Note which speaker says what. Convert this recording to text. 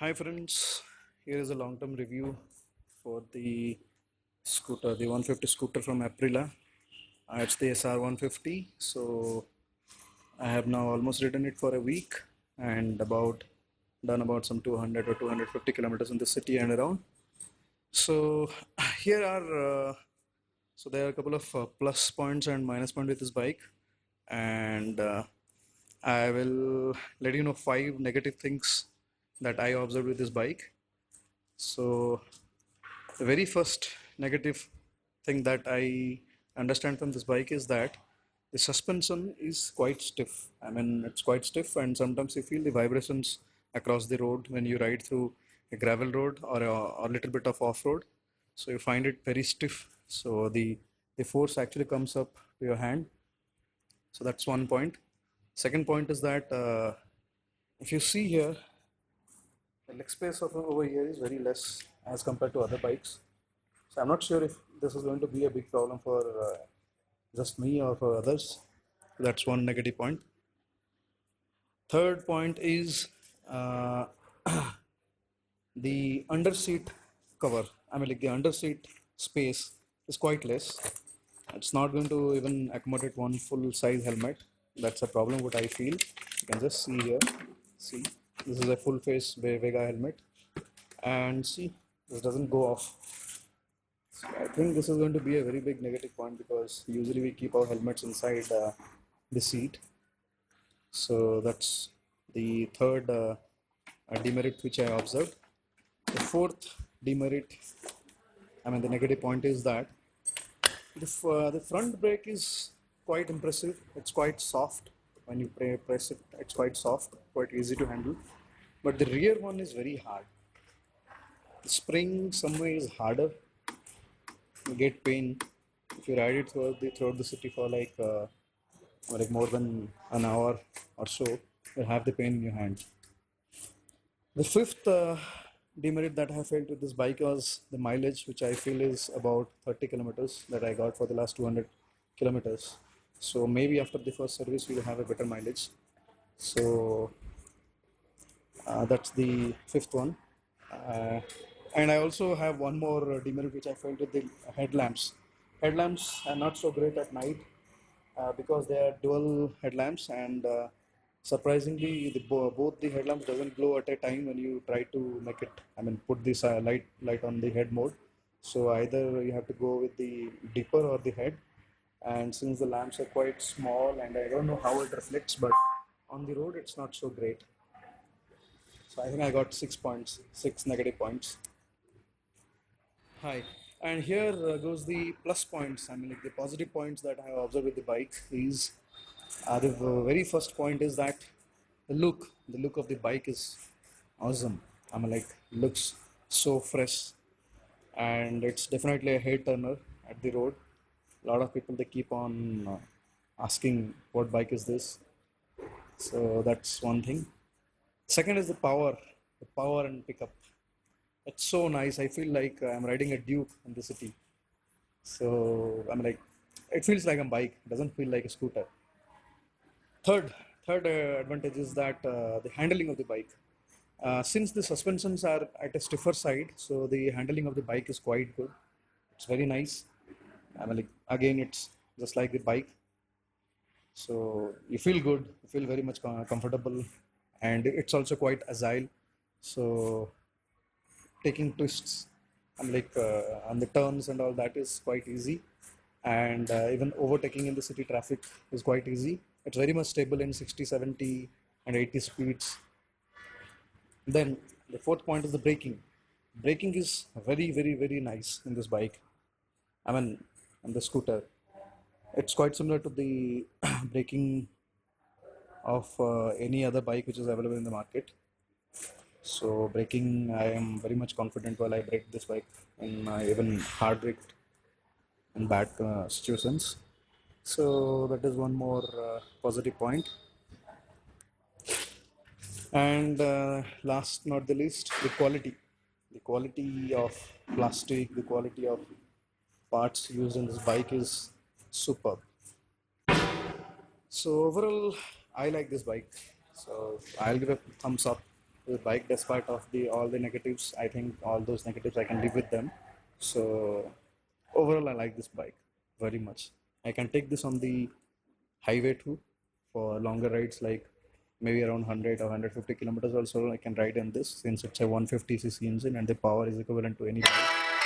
Speaker 1: Hi friends, here is a long-term review for the scooter, the 150 scooter from Aprilia. It's the SR150. So I have now almost ridden it for a week and done about some 200 or 250 kilometers in the city and around. So here are there are a couple of plus points and minus points with this bike, and I will let you know 5 negative things that I observed with this bike. So the very first negative thing that I understand from this bike is that the suspension is quite stiff. I mean, it's quite stiff, and sometimes you feel the vibrations across the road when you ride through a gravel road or a little bit of off road. So you find it very stiff. So the force actually comes up to your hand. So that's one point. Second point is that if you see here, the leg space of over here is very less as compared to other bikes. So I'm not sure if this is going to be a big problem for just me or for others. That's one negative point. Third point is uh, the under seat cover. I mean, like the under seat space is quite less. It's not going to even accommodate one full size helmet. That's a problem what I feel. You can just see here. See, this is a full face Vega helmet, and see, this doesn't go off. I think this is going to be a very big negative point because usually we keep our helmets inside the seat. So that's the third demerit which I observed. The fourth demerit, I mean the negative point, is that the front brake is quite impressive. It's quite soft. When you press it, it's quite soft, quite easy to handle. But the rear one is very hard. The spring somewhere is harder. You get pain if you ride it throughout the city for like more than an hour or so. You'll have the pain in your hand. The fifth demerit that I felt with this bike was the mileage, which I feel is about 30 kilometers that I got for the last 200 kilometers. So maybe after the first service we'll have a better mileage. So that's the fifth one. Uh, and I also have one more demerit which I felt with the headlamps. Headlamps are not so great at night because they are dual headlamps, and surprisingly both the headlamps doesn't glow at a time when you try to make it, I mean, put this light on the head mode. So either you have to go with the dipper or the head, and since the lamps are quite small and I don't know how it reflects, but on the road it's not so great. So I think I got 6 points, 6 negative points. Hi, and here goes the plus points. I mean, like the positive points that I have observed with the bike is the very first point is that the look of the bike is awesome. I mean, like looks so fresh, and it's definitely a head turner at the road. A lot of people they keep on asking what bike is this. So that's one thing. Second is the power and pickup. It's so nice. I feel like I'm riding a Duke in the city. So I'm like, it feels like a bike. It doesn't feel like a scooter. Third, third advantage is that the handling of the bike. Since the suspensions are at a stiffer side, so the handling of the bike is quite good. It's very nice. I mean, like, again, it's just like the bike. So you feel good. You feel very much comfortable, and it's also quite agile. So taking twists and on the turns and all that is quite easy, and even overtaking in the city traffic is quite easy. It's very much stable in 60, 70 and 80 speeds. Then the fourth point is the braking is very nice in this bike. I mean, on the scooter it's quite similar to the braking of any other bike which is available in the market. So braking, I am very much confident while I brake this bike in even hard brake and bad situations. So that is one more positive point. And last not the least, the quality of plastic, the quality of parts used in this bike is superb. So overall, I like this bike. So I'll give a thumbs up the bike, despite of the all the negatives. I think all those negatives I can live with them. So overall, I like this bike very much. I can take this on the highway too for longer rides, like maybe around 100 or 150 kilometers also. I can ride in this since it's a 150cc engine and the power is equivalent to any bike.